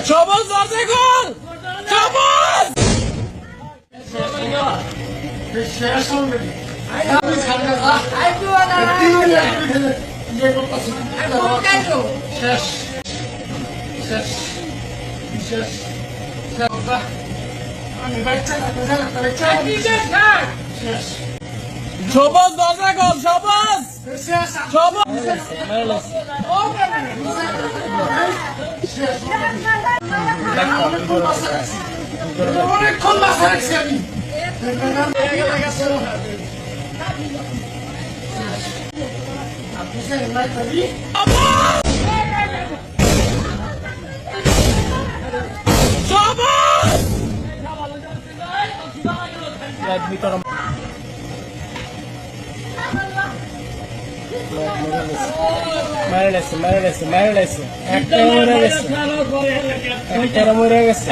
সবুজ দরজা খোল, সবুজ। শেষ হবে শেষ শেষ শেষ আমি বাচ্চা শেষ সবুজ দরজা খোল, সবুজ, সবুজ। অনেকক্ষণ বাসা রাখছি আমি মেরে লেছে একটা মরে গেছে।